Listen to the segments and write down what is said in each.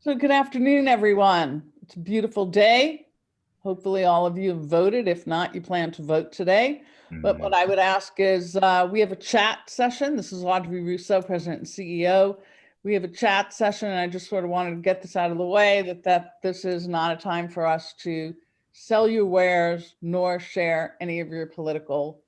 So good afternoon, everyone. It's a beautiful day. Hopefully all of you have voted. If not, you plan to vote today. But what I would ask is we have a chat session. This is Audrey Rousseau, President and CEO. We have a chat session, and I just sort of wanted to get this out of the way that this is not a time for us to sell your wares nor share any of your political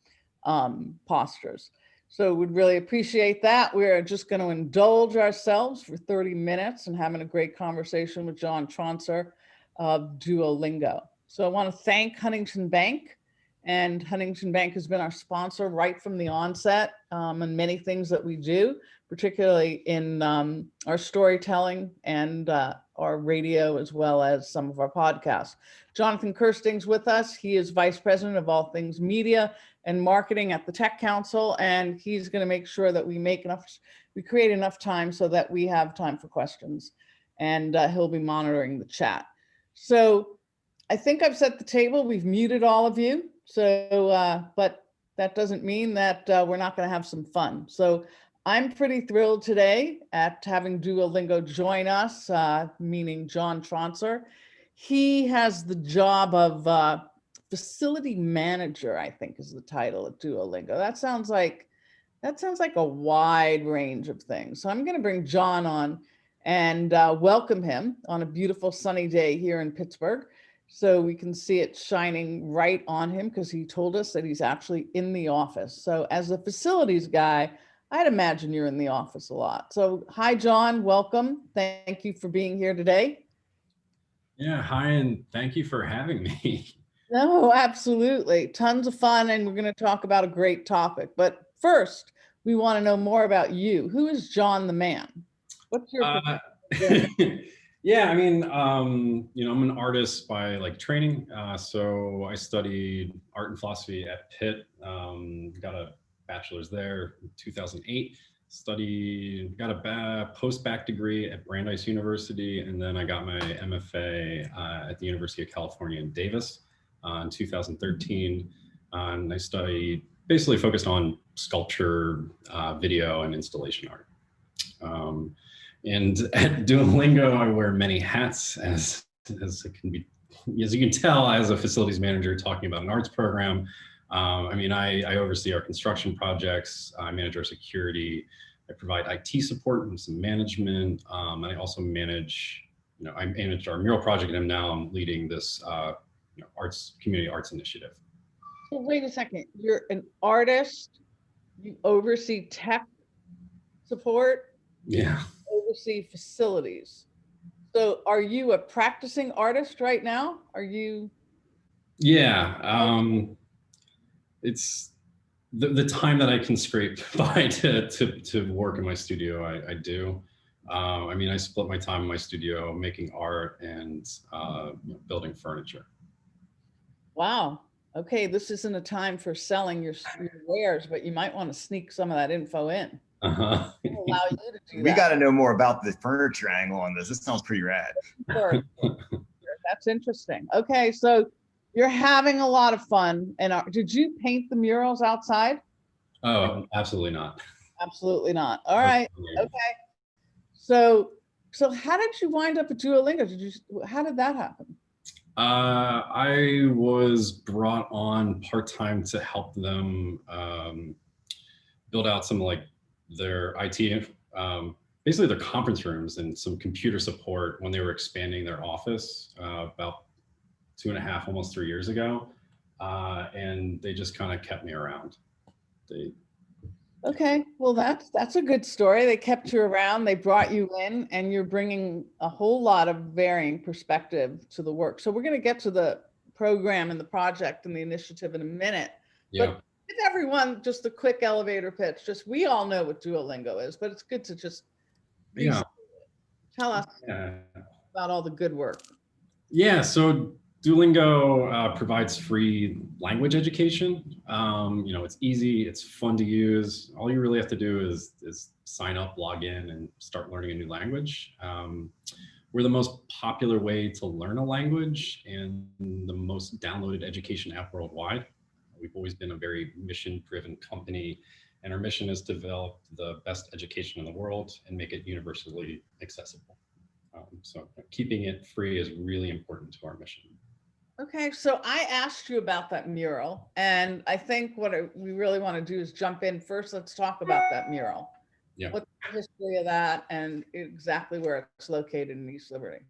postures. So we'd really appreciate that. We're just going to indulge ourselves for 30 minutes and having a great conversation with John Tronsor of Duolingo. So I want to thank Huntington Bank, and Huntington Bank has been our sponsor right from the onset and many things that we do, particularly in our storytelling and our radio, as well as some of our podcasts. Jonathan Kirsting's with us. He is Vice President of all things media and marketing at the Tech Council, and he's going to make sure that we create enough time so that we have time for questions, and he'll be monitoring the chat. So I think I've set the table. We've muted all of you. So, but that doesn't mean that we're not going to have some fun. So I'm pretty thrilled today at having Duolingo join us, meaning John Tronsor. He has the job of facility manager, I think is the title at Duolingo. That sounds like a wide range of things. So I'm going to bring John on and welcome him on a beautiful sunny day here in Pittsburgh. So we can see it shining right on him because he told us that he's actually in the office. So as a facilities guy, I'd imagine you're in the office a lot. So hi, John, welcome. Thank you for being here today. Yeah, hi, and thank you for having me. No, absolutely. Tons of fun, and we're going to talk about a great topic. But first, we want to know more about you. Who is John the man? What's your Yeah, I mean, I'm an artist by training. So I studied art and philosophy at Pitt. Got a bachelor's there in 2008. Got a post-bac degree at Brandeis University, and then I got my MFA at the University of California in Davis in 2013. And I basically focused on sculpture, video, and installation art. And at Duolingo, I wear many hats, as you can tell, as a facilities manager talking about an arts program. I oversee our construction projects. I manage our security. I provide IT support and some management. And I also manage, I managed our mural project, and now I'm leading this community arts initiative. So wait a second, you're an artist, you oversee tech support? Yeah. Oversee facilities. So are you a practicing artist right now? Are you? Yeah, it's the time that I can scrape by to work in my studio, I do. I split my time in my studio making art and building furniture. Wow. Okay, this isn't a time for selling your wares, but you might want to sneak some of that info in. Uh-huh. Allow you to do We got to know more about the furniture angle on this. This sounds pretty rad. Sure. That's interesting. Okay, so you're having a lot of fun. And did you paint the murals outside? Oh, absolutely not. Absolutely not. All right. Okay. So how did you wind up at Duolingo? How did that happen? I was brought on part-time to help them build out some their IT, basically their conference rooms and some computer support when they were expanding their office about 2.5, almost 3 years ago. And they just kind of kept me around. Okay, well, that's a good story. They kept you around, they brought you in, and you're bringing a whole lot of varying perspective to the work. So we're going to get to the program and the project and the initiative in a minute. Yeah. But give everyone just a quick elevator pitch. We all know what Duolingo is, but it's good to just tell us about all the good work. Yeah, so Duolingo provides free language education. It's easy, it's fun to use. All you really have to do is sign up, log in, and start learning a new language. We're the most popular way to learn a language and the most downloaded education app worldwide. We've always been a very mission-driven company, and our mission is to develop the best education in the world and make it universally accessible. So keeping it free is really important to our mission. Okay, so I asked you about that mural, and I think we really want to do is jump in first. Let's talk about that mural. Yeah. What's the history of that and exactly where it's located in East Liberty?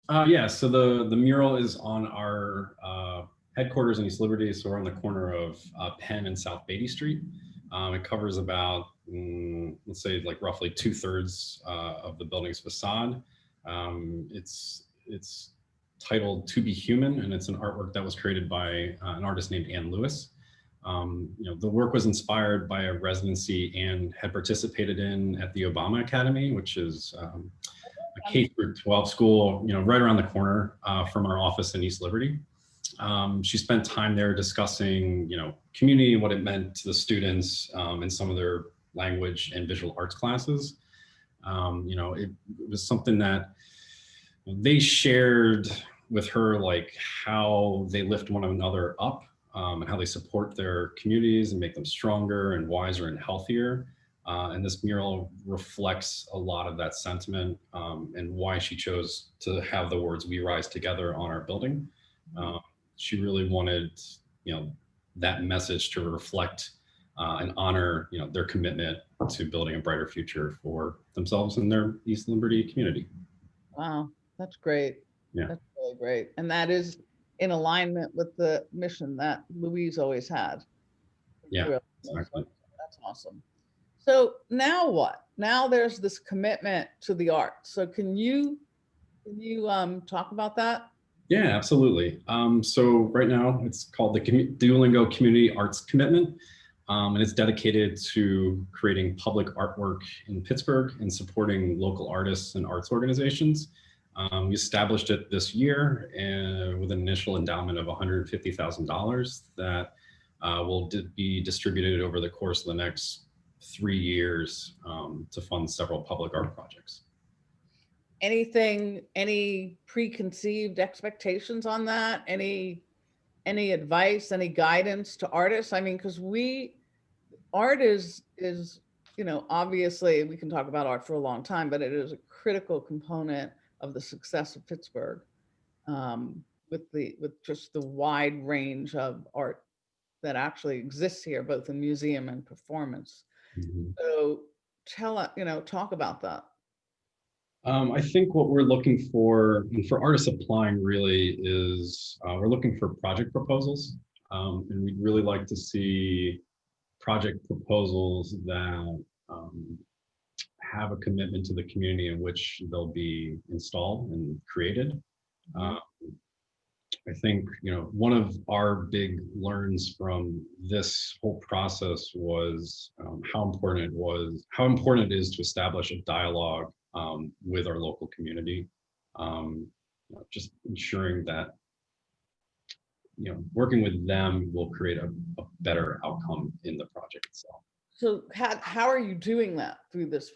Yeah, so the mural is on our headquarters in East Liberty. So we're on the corner of Penn and South Beatty Street. It covers about, let's say, like roughly 2/3 of the building's facade. It's titled "To Be Human," and it's an artwork that was created by an artist named Ann Lewis. The work was inspired by a residency Ann had participated in at the Obama Academy, which is a K-12 school, right around the corner from our office in East Liberty. She spent time there discussing, community, what it meant to the students in some of their language and visual arts classes. It was something that they shared with her, like how they lift one another up and how they support their communities and make them stronger and wiser and healthier. And this mural reflects a lot of that sentiment and why she chose to have the words "We Rise Together" on our building. She really wanted, that message to reflect and honor, their commitment to building a brighter future for themselves and their East Liberty community. Wow, that's great. Yeah. That's really great. And that is in alignment with the mission that Louise always had. Yeah, exactly. That's awesome. So now what? Now there's this commitment to the arts. So can you talk about that? Yeah, absolutely. So right now it's called the Duolingo Community Arts Commitment, and it's dedicated to creating public artwork in Pittsburgh and supporting local artists and arts organizations. We established it this year with an initial endowment of $150,000 that will be distributed over the course of the next 3 years to fund several public art projects. Any preconceived expectations on that? Any advice, any guidance to artists? I mean, because art is, obviously we can talk about art for a long time, but it is a critical component of the success of Pittsburgh with just the wide range of art that actually exists here, both in museum and performance. Mm-hmm. So talk about that. I think what we're looking for, and for artists applying really, is we're looking for project proposals. And we'd really like to see project proposals that have a commitment to the community in which they'll be installed and created. I think, one of our big learns from this whole process was how important it is to establish a dialogue with our local community. Just ensuring that, working with them will create a better outcome in the project itself. So how are you doing that through this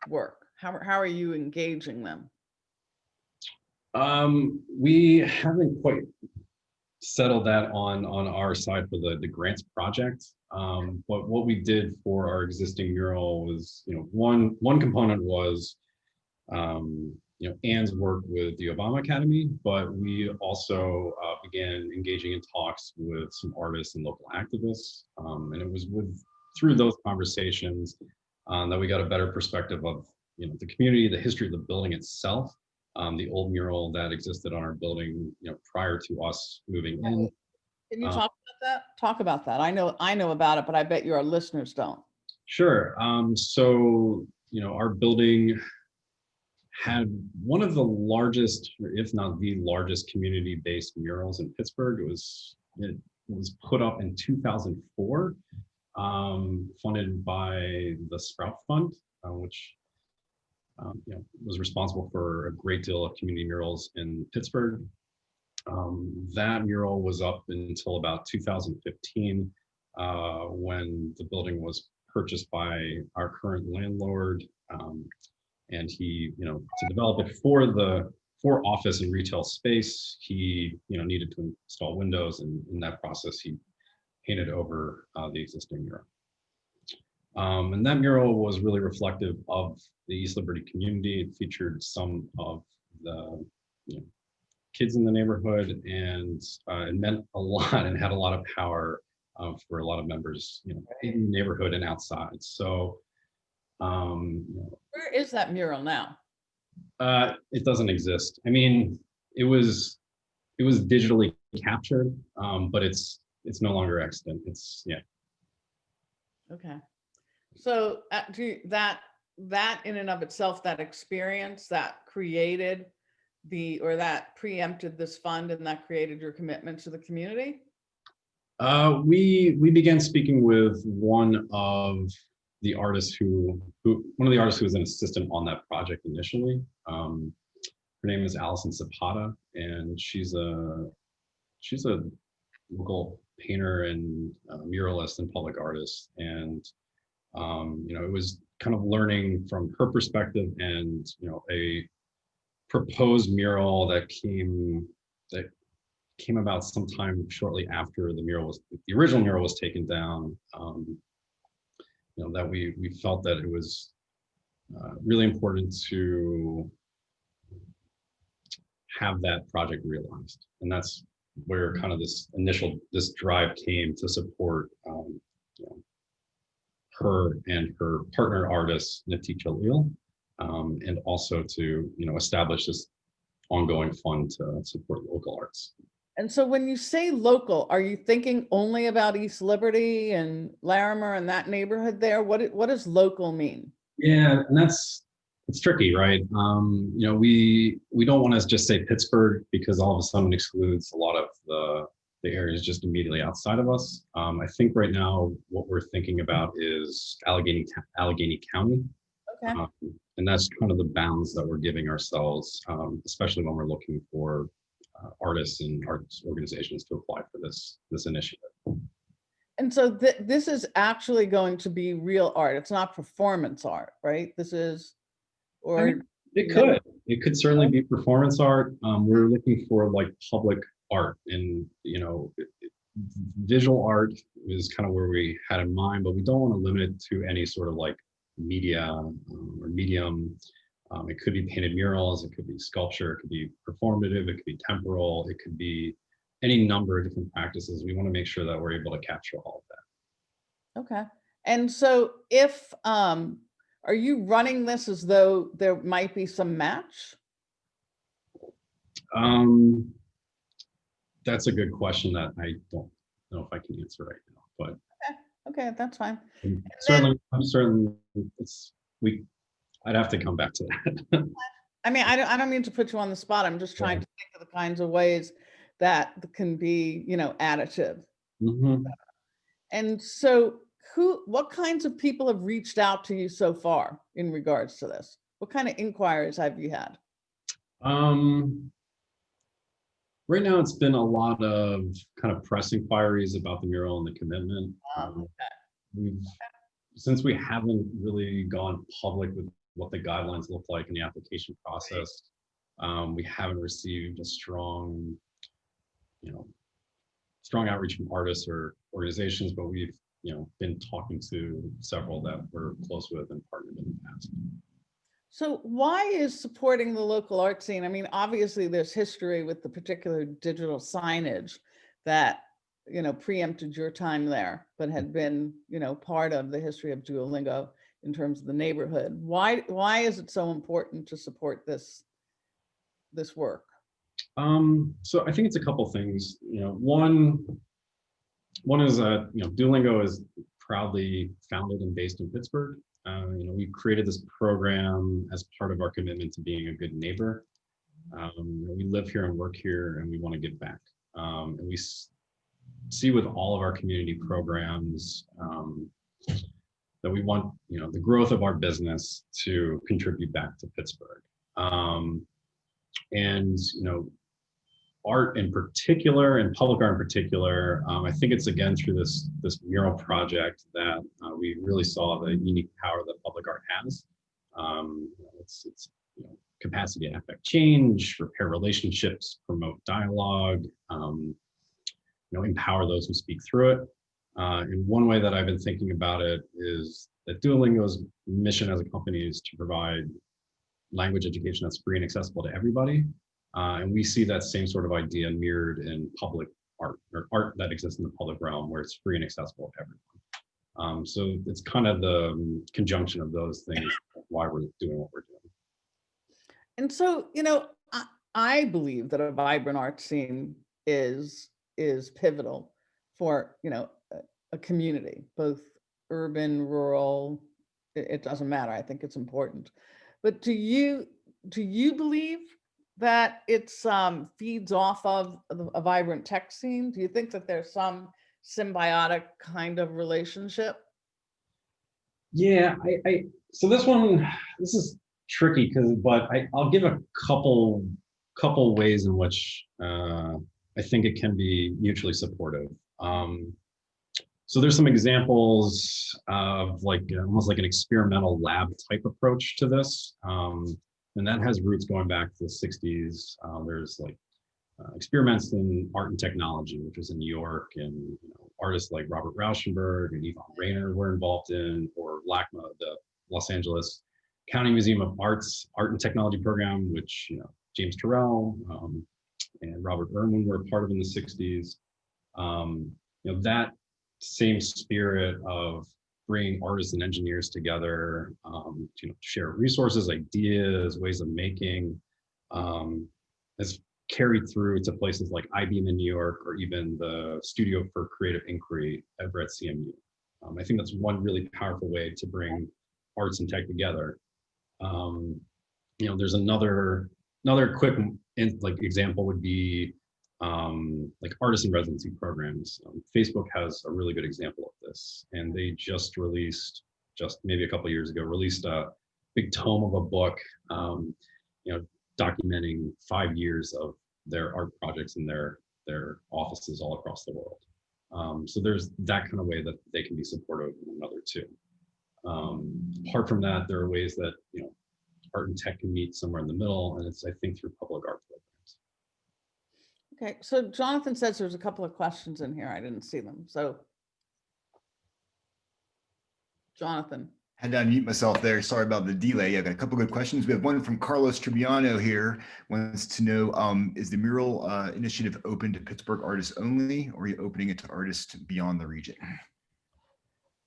work? How are you engaging them? We haven't quite settled that on our side for the grants project. But what we did for our existing mural was, one component was, Ann's work with the Obama Academy, but we also began engaging in talks with some artists and local activists. And it was through those conversations that we got a better perspective of, the community, the history of the building itself, the old mural that existed on our building, prior to us moving in. Can you talk about that? Talk about that. I know about it, but I bet your listeners don't. Sure. So, our building had one of the largest, if not the largest, community-based murals in Pittsburgh. It was put up in 2004, funded by the Sprout Fund, which was responsible for a great deal of community murals in Pittsburgh. That mural was up until about 2015, when the building was purchased by our current landlord. And he, to develop it for office and retail space, he, needed to install windows, and in that process, he painted over the existing mural. And that mural was really reflective of the East Liberty community. It featured some of the kids in the neighborhood, and it meant a lot and had a lot of power for a lot of members, in the neighborhood and outside. So, Where is that mural now? it doesn't exist. I mean, it was digitally captured, but it's no longer extant. Okay. So that in and of itself, that experience that created that preempted this fund and that created your commitment to the community? We began speaking with one of the artists who was an assistant on that project initially. Her name is Allison Zapata, and she's a local painter and muralist and public artist. And it was kind of learning from her perspective, and a proposed mural that came about sometime shortly after the original mural was taken down. That we felt that it was really important to have that project realized, and that's where kind of this drive came to support her and her partner artist Naticha Leal, and also to establish this ongoing fund to support local arts. And so when you say local, are you thinking only about East Liberty and Larimer and that neighborhood there? What does local mean? Yeah, and it's tricky, right? We don't want to just say Pittsburgh, because all of a sudden excludes a lot of the areas just immediately outside of us. I think right now what we're thinking about is Allegheny County. Okay. And that's kind of the bounds that we're giving ourselves, especially when we're looking for artists and arts organizations to apply for this initiative. And so this is actually going to be real art. It's not performance art, right? This is, or it could certainly be performance art. We're looking for like public art, and visual art is kind of where we had in mind, but we don't want to limit it to any sort of like media or medium. It could be painted murals, it could be sculpture, it could be performative, it could be temporal, it could be any number of different practices. We want to make sure that we're able to capture all of that. okay. And so if are you running this as though there might be some match? That's a good question that I don't know if I can answer right now, but okay, that's fine. I'm certain I'd have to come back to that. I mean, I don't mean to put you on the spot. I'm just trying to think of the kinds of ways that can be, additive. Mm-hmm. And so what kinds of people have reached out to you so far in regards to this? What kind of inquiries have you had? Right now, it's been a lot of kind of press inquiries about the mural and the commitment. Since we haven't really gone public with what the guidelines look like in the application process, we haven't received a strong outreach from artists or organizations, but we've been talking to several that we're close with and partnered in the past. So why is supporting the local art scene? I mean, obviously there's history with the particular digital signage that, preempted your time there, but had been, part of the history of Duolingo in terms of the neighborhood. Why is it so important to support this work? So I think it's a couple things. One is that Duolingo is proudly founded and based in Pittsburgh. We created this program as part of our commitment to being a good neighbor. We live here and work here, and we want to give back. And we see with all of our community programs that we want the growth of our business to contribute back to Pittsburgh. And art in particular, and public art in particular, I think it's again through this mural project that we really saw the unique power that public art has. It's capacity to affect change, repair relationships, promote dialogue, empower those who speak through it. And one way that I've been thinking about it is that Duolingo's mission as a company is to provide language education that's free and accessible to everybody. And we see that same sort of idea mirrored in public art, or art that exists in the public realm, where it's free and accessible to everyone. So it's kind of the conjunction of those things why we're doing what we're doing. And so, I believe that a vibrant art scene is pivotal for, a community, both urban, rural, it doesn't matter. I think it's important. But do you believe that it's feeds off of a vibrant tech scene? Do you think that there's some symbiotic kind of relationship? Yeah, so this is tricky but I'll give a couple ways in which I think it can be mutually supportive. So there's some examples of almost like an experimental lab type approach to this. And that has roots going back to the 60s. There's experiments in art and technology, which was in New York, and artists like Robert Rauschenberg and Yvonne Rainer were involved in, or LACMA, the Los Angeles County Museum of Art's Art and Technology program, which James Turrell and Robert Irwin were a part of in the 60s. That same spirit of bringing artists and engineers together to share resources, ideas, ways of making, has carried through to places like IBM in New York, or even the Studio for Creative Inquiry over at CMU. I think that's one really powerful way to bring arts and tech together. There's another quick example would be artist in residency programs. Facebook has a really good example of this, and they just maybe a couple of years ago, released a big tome of a book, documenting 5 years of their art projects in their offices all across the world. So there's that kind of way that they can be supportive of one another too. Apart from that, there are ways that art and tech can meet somewhere in the middle, and it's, I think, through public art programs. Okay, so Jonathan says there's a couple of questions in here. I didn't see them. So Jonathan. Had to unmute myself there. Sorry about the delay. I've got a couple good questions. We have one from Carlos Tribiano here. Wants to know, is the Mural initiative open to Pittsburgh artists only, or are you opening it to artists beyond the region?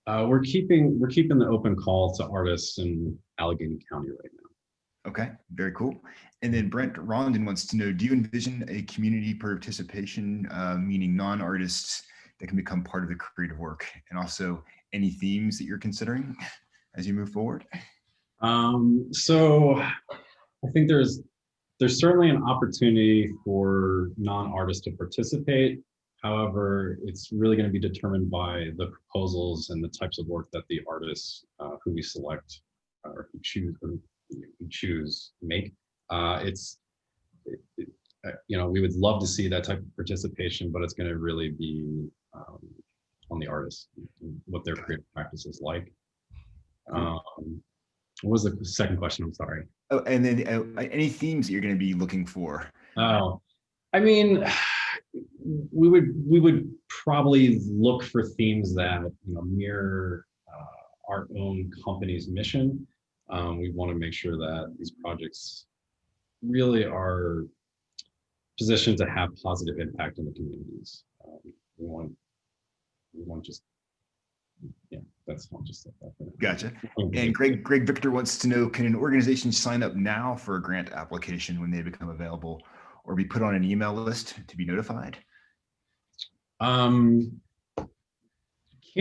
We're keeping the open call to artists in Allegheny County right now. Okay, very cool. And then Brent Rondon wants to know, do you envision a community participation, meaning non-artists that can become part of the creative work? And also any themes that you're considering as you move forward? So I think there's certainly an opportunity for non-artists to participate. However, it's really going to be determined by the proposals and the types of work that the artists who we select or who choose make. We would love to see that type of participation, but it's going to really be on the artists, what their creative practice is like. What was the second question? I'm sorry. Oh, and then any themes that you're going to be looking for? Oh, I mean, we would probably look for themes that mirror our own company's mission. We want to make sure that these projects really are positioned to have positive impact in the communities. We want just, that's all, just like that. Gotcha. And Greg Victor wants to know, can an organization sign up now for a grant application when they become available, or be put on an email list to be notified? Can't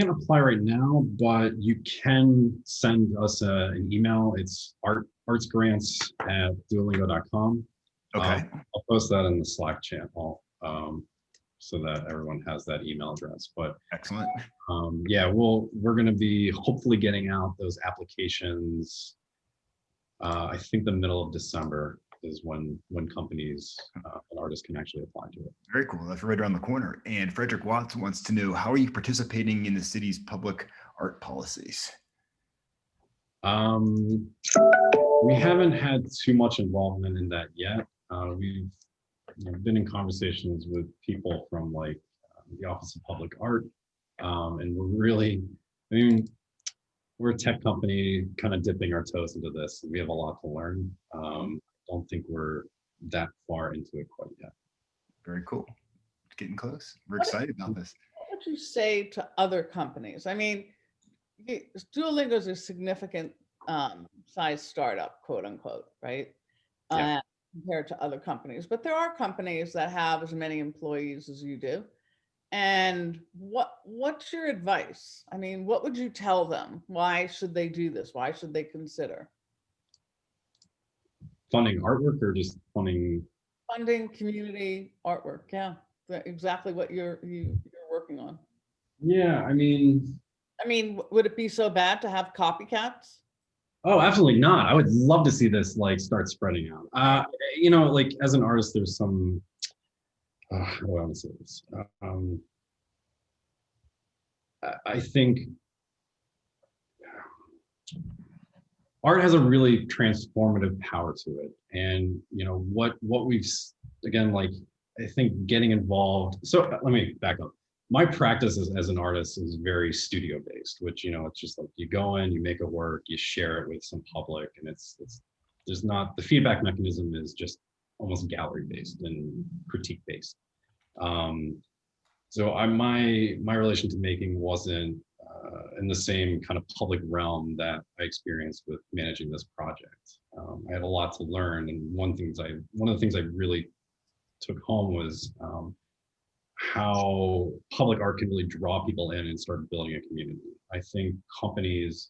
apply right now, but you can send us an email. It's artsgrants@duolingo.com. Okay. I'll post that in the Slack channel so that everyone has that email address. But excellent. We're going to be hopefully getting out those applications. I think the middle of December is when companies and artists can actually apply to it. Very cool. That's right around the corner. And Frederick Watts wants to know, how are you participating in the city's public art policies? We haven't had too much involvement in that yet. We've been in conversations with people from the Office of Public Art And we're really, I mean, we're a tech company kind of dipping our toes into this. We have a lot to learn. Don't think we're that far into it quite yet. Very cool. It's getting close. We're What excited about this. What would you say to other companies? I mean, Duolingo is a significant size startup, quote unquote, right? Yeah. Compared to other companies, but there are companies that have as many employees as you do. And what's your advice? I mean, what would you tell them? Why should they do this? Why should they consider Funding artwork or just funding? funding community artwork? Yeah, exactly what you're working on. Yeah, I mean, Would it be so bad to have copycats? oh, absolutely not. I would love to see this like start spreading out. You know, like as an artist, there's some, how do I want to say this? I think art has a really transformative power to it. And, you know, what we've, again, like, I think getting involved. So let me back up. My practice as an artist is very studio based, which, you know, it's just like you go in, you make a work, you share it with some public, and it's there's not, the feedback mechanism is just almost gallery based and critique based. So my relation to making wasn't in the same kind of public realm that I experienced with managing this project. I had a lot to learn, and one of the things I really took home was how public art can really draw people in and start building a community. I think companies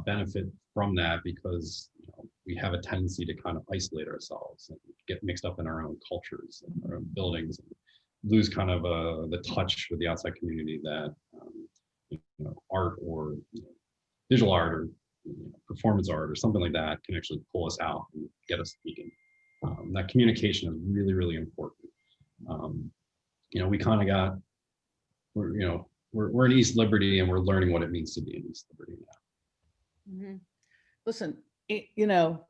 benefit from that because, you know, we have a tendency to kind of isolate ourselves and get mixed up in our own cultures and our own buildings, and lose kind of the touch with the outside community that you know, art or, you know, visual art or, you know, performance art or something like that can actually pull us out and get us speaking. That communication is really, really important. You know, we kind of we're in East Liberty, and we're learning what it means to be in East Liberty now. Mm-hmm. Listen, you know,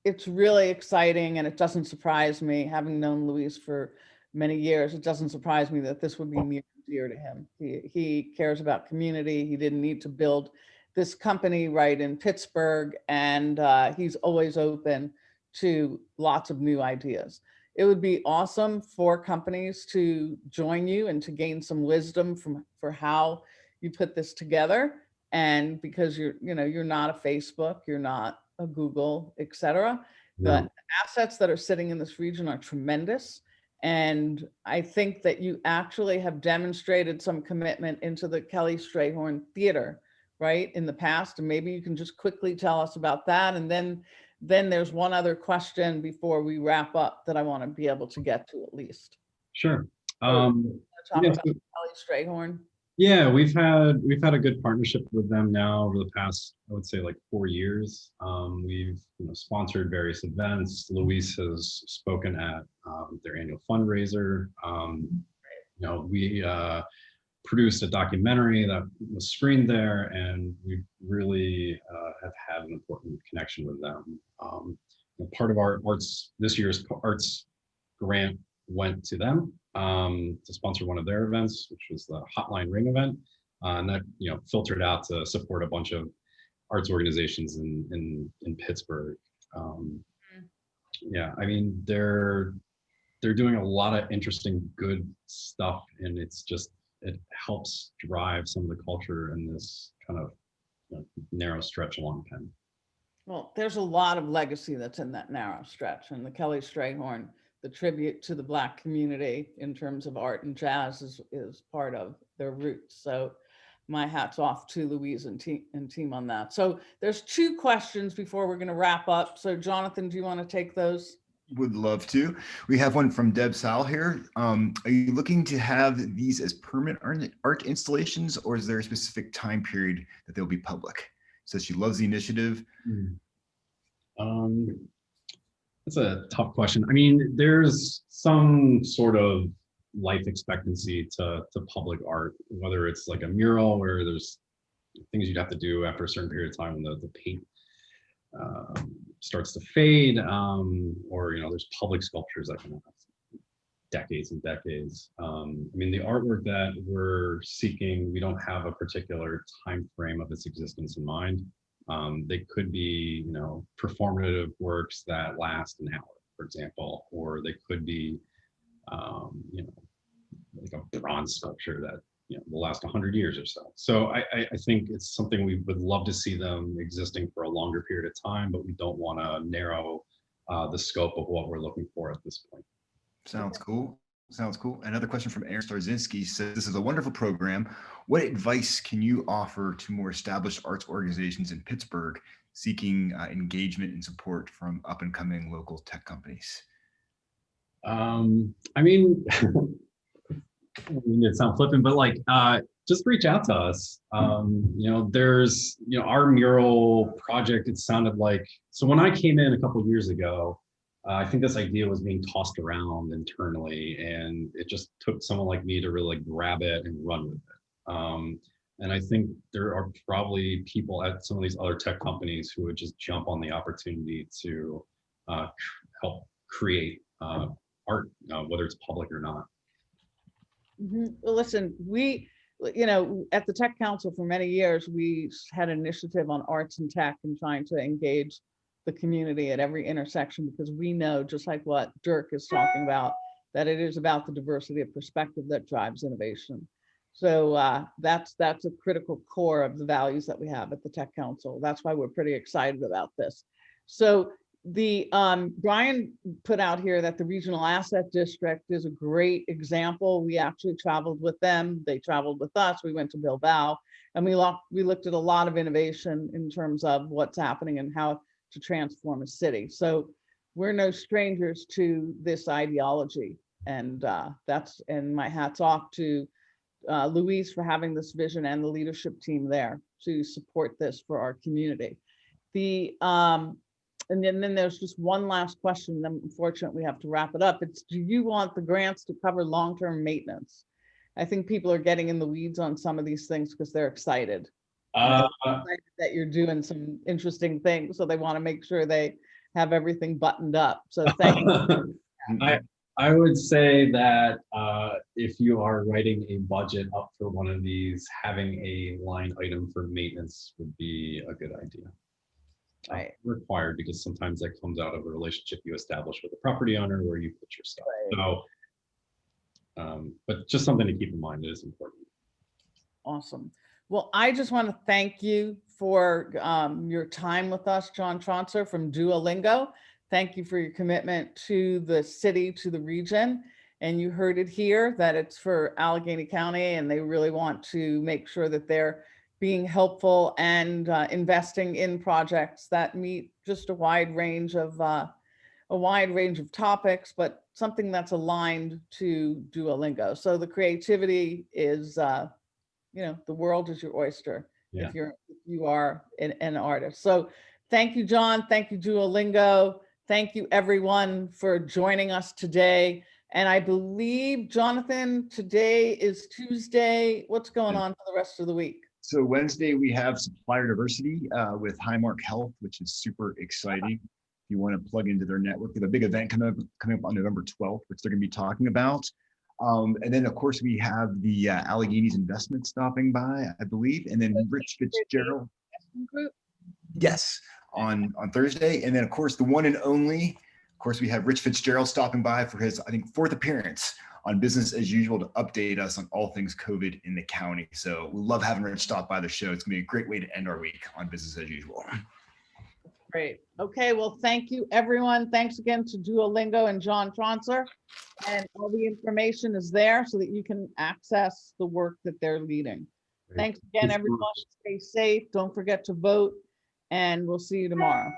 it's really exciting, and it doesn't surprise me, having known Luis for many years, it doesn't surprise me that this would be near and dear to him. He cares about community. He didn't need to build this company right in Pittsburgh, and he's always open to lots of new ideas. It would be awesome for companies to join you and to gain some wisdom for how you put this together. And because you're not a Facebook, you're not a Google, et cetera. The assets that are sitting in this region are tremendous. And I think that you actually have demonstrated some commitment into the Kelly Strayhorn Theater, right, in the past. And maybe you can just quickly tell us about that. And then there's one other question before we wrap up that I want to be able to get to at least. Sure. Talk Yeah, about Kelly Strayhorn. Yeah, we've had a good partnership with them now over the past, I would say, like 4 years. We've, you know, sponsored various events. Luis has spoken at their annual fundraiser. You know, we produced a documentary that was screened there, and we really have had an important connection with them. Part of our this year's arts grant went to them to sponsor one of their events, which was the Hotline Ring event, and that, you know, filtered out to support a bunch of arts organizations in Pittsburgh. Yeah, I mean, they're doing a lot of interesting, good stuff, and it helps drive some of the culture in this kind of, you know, narrow stretch along Penn. Well, there's a lot of legacy that's in that narrow stretch, and the Kelly Strayhorn, the tribute to the Black community in terms of art and jazz is part of their roots. So my hat's off to Louise and team on that. So there's 2 questions before we're going to wrap up. So Jonathan, do you want to take those? Would love to. We have one from Deb Sal here. Are you looking to have these as permanent art installations, or is there a specific time period that they'll be public? Says she loves the initiative. That's a tough question. I mean, there's some sort of life expectancy to public art, whether it's like a mural where there's things you'd have to do after a certain period of time when the paint starts to fade, or, you know, there's public sculptures that can decades and decades. I mean, the artwork that we're seeking, we don't have a particular time frame of its existence in mind. They could be, performative works that last an hour, for example, or they could be, like a bronze sculpture that will last 100 years or so. So I think it's something we would love to see them existing for a longer period of time, but we don't want to narrow the scope of what we're looking for at this point. Sounds cool. Sounds cool. Another question from Aaron Starzinski says, "This is a wonderful program. What advice can you offer to more established arts organizations in Pittsburgh seeking engagement and support from up and coming local tech companies?" I mean, it sounds flippant, but like, just reach out to us. There's, our mural project, it sounded like, so when I came in a couple of years ago, I think this idea was being tossed around internally, and it just took someone like me to really grab it and run with it. And I think there are probably people at some of these other tech companies who would just jump on the opportunity to help create art, whether it's public or not. Well, listen, we, at the Tech Council for many years, we had an initiative on arts and tech and trying to engage the community at every intersection, because we know, just like what Dirk is talking about, that it is about the diversity of perspective that drives innovation. So that's a critical core of the values that we have at the Tech Council. That's why we're pretty excited about this. So the Brian put out here that the Regional Asset District is a great example. We actually traveled with them. They traveled with us. We went to Bilbao, and we looked at a lot of innovation in terms of what's happening and how to transform a city. So we're no strangers to this ideology, and my hat's off to Louise for having this vision and the leadership team there to support this for our community. And then there's just one last question, then unfortunately we have to wrap it up. It's, do you want the grants to cover long-term maintenance? I think people are getting in the weeds on some of these things because they're excited. They're excited that you're doing some interesting things, so they want to make sure they have everything buttoned up. So thank you. I would say that if you are writing a budget up for one of these, having a line item for maintenance would be a good idea. Right. Required, because sometimes that comes out of a relationship you establish with the property owner where you put your stuff. Right. So, but just something to keep in mind, it is important. Awesome. Well, I just want to thank you for your time with us, John Tronsor from Duolingo. Thank you for your commitment to the city, to the region. And you heard it here that it's for Allegheny County, and they really want to make sure that they're being helpful and investing in projects that meet just a wide range of topics, but something that's aligned to Duolingo. So the creativity is, the world is your oyster. Yeah. If you are an artist. So thank you, John. Thank you, Duolingo. Thank you, everyone, for joining us today. And I believe, Jonathan, today is Tuesday. What's going on for the rest of the week? So Wednesday, we have supplier diversity with Highmark Health, which is super exciting. If you want to plug into their network, they have a big event coming up on November 12th, which they're going to be talking about. And then, of course, we have the Alleghenies Investment stopping by, I believe, and then Rich Fitzgerald. Yes, on Thursday. And then, of course, the one and only, of course, we have Rich Fitzgerald stopping by for his, I think, 4th appearance on Business as Usual to update us on all things COVID in the county. So we love having Rich stop by the show. It's gonna be a great way to end our week on Business as Usual. Great. Okay, well, thank you, everyone. Thanks again to Duolingo and John Tronsor. And all the information is there so that you can access the work that they're leading. Thanks again, everyone. Stay safe. Don't forget to vote, and we'll see you tomorrow.